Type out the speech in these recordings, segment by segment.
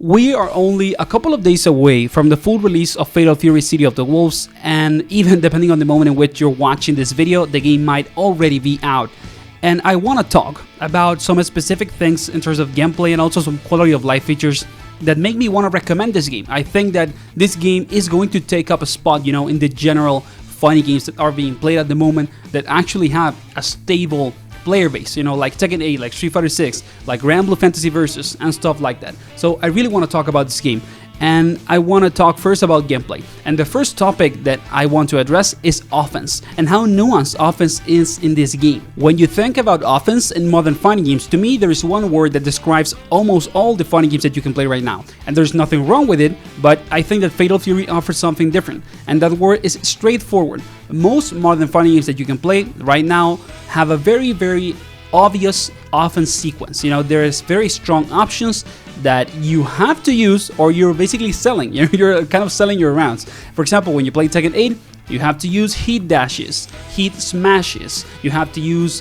We are only a couple of days away from the full release of Fatal Fury City of the Wolves, and even depending on the moment in which you're watching this video, the game might already be out. And I want to talk about some specific things in terms of gameplay and also some quality of life features that make me want to recommend this game. I think that this game is going to take up a spot, in the general fighting games that are being played at the moment that actually have a stable player base, like Tekken 8, like Street Fighter 6, like Grand Blue Fantasy Versus, and stuff like that. So I really want to talk about this game, and I want to talk first about gameplay. And the first topic that I want to address is offense, and how nuanced offense is in this game. When you think about offense in modern fighting games, to me there is one word that describes almost all the fighting games that you can play right now. And there's nothing wrong with it, but I think that Fatal Fury offers something different, and that word is straightforward. Most modern fighting games that you can play right now have a very obvious offense sequence. There is very strong options that you have to use, or you're basically selling. You're kind of selling your rounds. For example, when you play Tekken 8, you have to use heat dashes, heat smashes. You have to use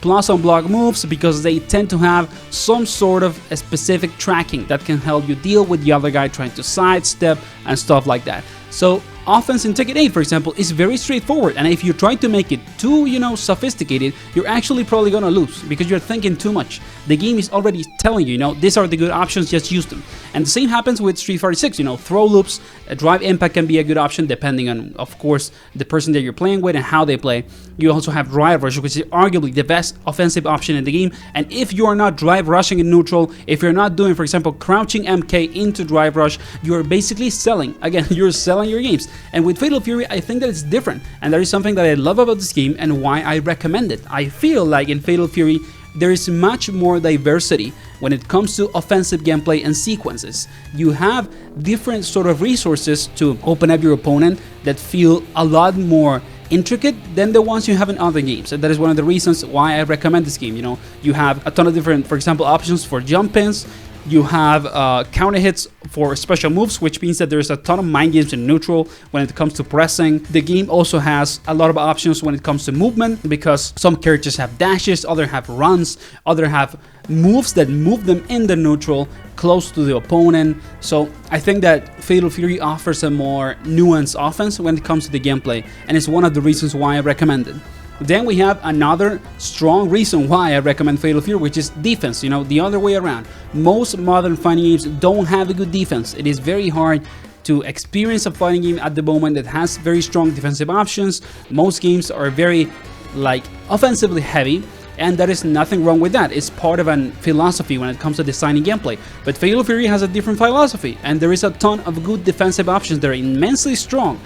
plus on block moves because they tend to have some sort of a specific tracking that can help you deal with the other guy trying to sidestep and stuff like that. So offense in Tekken 8, for example, is very straightforward, and if you try to make it too, sophisticated, you're actually probably gonna lose because you're thinking too much. The game is already telling you, these are the good options, just use them. And the same happens with Street Fighter 6, throw loops, drive impact can be a good option depending on, of course, the person that you're playing with and how they play. You also have drive rush, which is arguably the best offensive option in the game, and if you are not drive rushing in neutral, if you're not doing, for example, crouching MK into drive rush, you're basically selling. Again, you're selling your games. And with Fatal Fury, I think that it's different, and that is something that I love about this game and why I recommend it. I feel like in Fatal Fury, there is much more diversity when it comes to offensive gameplay and sequences. You have different sort of resources to open up your opponent that feel a lot more intricate than the ones you have in other games, and that is one of the reasons why I recommend this game. You have a ton of different, for example, options for jump ins. You have counter hits for special moves, which means that there's a ton of mind games in neutral when it comes to pressing. The game also has a lot of options when it comes to movement, because some characters have dashes, others have runs, others have moves that move them in the neutral close to the opponent. So I think that Fatal Fury offers a more nuanced offense when it comes to the gameplay, and it's one of the reasons why I recommend it. Then we have another strong reason why I recommend Fatal Fury, which is defense, the other way around. Most modern fighting games don't have a good defense. It is very hard to experience a fighting game at the moment that has very strong defensive options. Most games are very, offensively heavy, and there is nothing wrong with that. It's part of a philosophy when it comes to designing gameplay. But Fatal Fury has a different philosophy, and there is a ton of good defensive options that are immensely strong.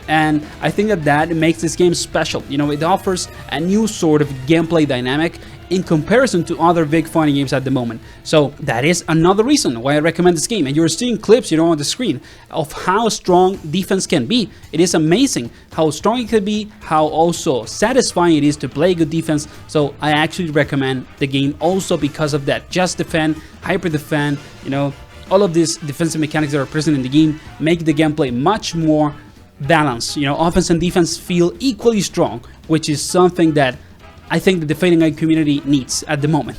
And I think that makes this game special. It offers a new sort of gameplay dynamic in comparison to other big fighting games at the moment. So that is another reason why I recommend this game. And you're seeing clips, on the screen of how strong defense can be. It is amazing how strong it can be, how also satisfying it is to play good defense. So I actually recommend the game also because of that. Just defend, hyper defend, all of these defensive mechanics that are present in the game make the gameplay much more balance. Offense and defense feel equally strong, which is something that I think the fighting game community needs at the moment.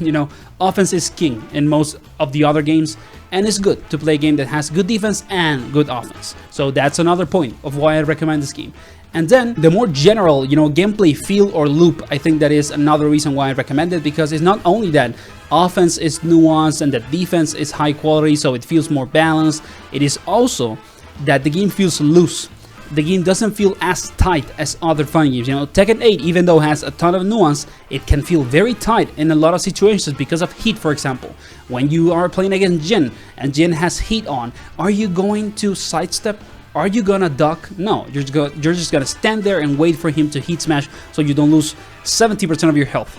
Offense is king in most of the other games, and it's good to play a game that has good defense and good offense. So that's another point of why I recommend this game. And then the more general, gameplay feel or loop, I think that is another reason why I recommend it, because it's not only that offense is nuanced and that defense is high quality, so it feels more balanced. It is also that the game feels loose. The game doesn't feel as tight as other fighting games. Tekken 8, even though it has a ton of nuance, it can feel very tight in a lot of situations because of heat, for example. When you are playing against Jin, and Jin has heat on, are you going to sidestep? Are you gonna duck? No, you're just gonna stand there and wait for him to heat smash so you don't lose 70% of your health.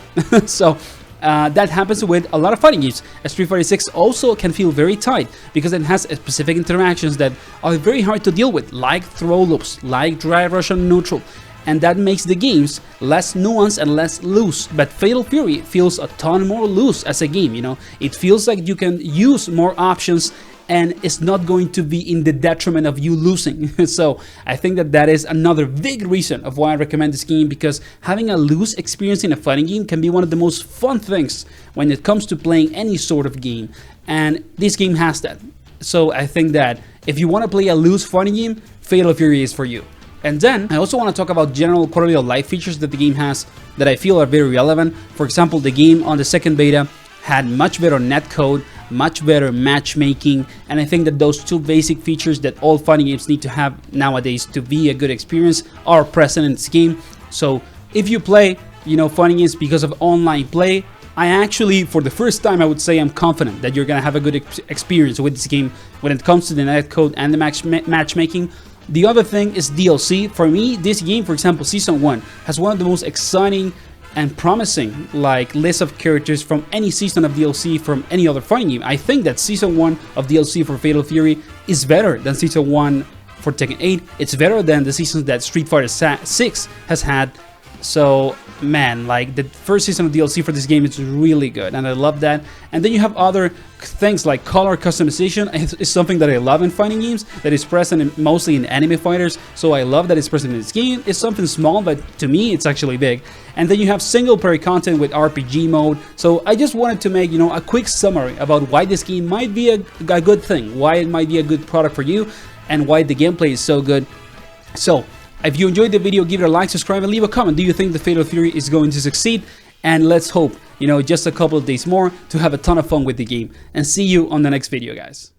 So that happens with a lot of fighting games. Street Fighter 6 also can feel very tight because it has specific interactions that are very hard to deal with, like throw loops, like drive rush on neutral, and that makes the games less nuanced and less loose. But Fatal Fury feels a ton more loose as a game. It feels like you can use more options, and it's not going to be in the detriment of you losing. So I think that is another big reason of why I recommend this game, because having a loose experience in a fighting game can be one of the most fun things when it comes to playing any sort of game, and this game has that. So I think that if you want to play a loose fighting game, Fatal Fury is for you. And then I also want to talk about general quality of life features that the game has that I feel are very relevant. For example, the game on the second beta had much better netcode, much better matchmaking, and I think that those two basic features that all fighting games need to have nowadays to be a good experience are present in this game. So if you play, fighting games because of online play, I actually, for the first time, I would say I'm confident that you're gonna have a good experience with this game when it comes to the netcode and the matchmaking. The other thing is DLC. For me, this game, for example, Season 1, has one of the most exciting and promising list of characters from any season of DLC from any other fighting game. I think that Season 1 of DLC for Fatal Fury is better than Season 1 for Tekken 8. It's better than the seasons that Street Fighter 6 has had. So man, the first season of DLC for this game is really good, and I love that. And then you have other things like color customization. It's something that I love in fighting games, that is present mostly in anime fighters, so I love that it's present in this game. It's something small, but to me it's actually big. And then you have single player content with RPG mode. So I just wanted to make a quick summary about why this game might be a good thing, why it might be a good product for you, and why the gameplay is so good. So if you enjoyed the video, give it a like, subscribe, and leave a comment. Do you think the Fatal Fury is going to succeed? And let's hope, just a couple of days more to have a ton of fun with the game. And see you on the next video, guys.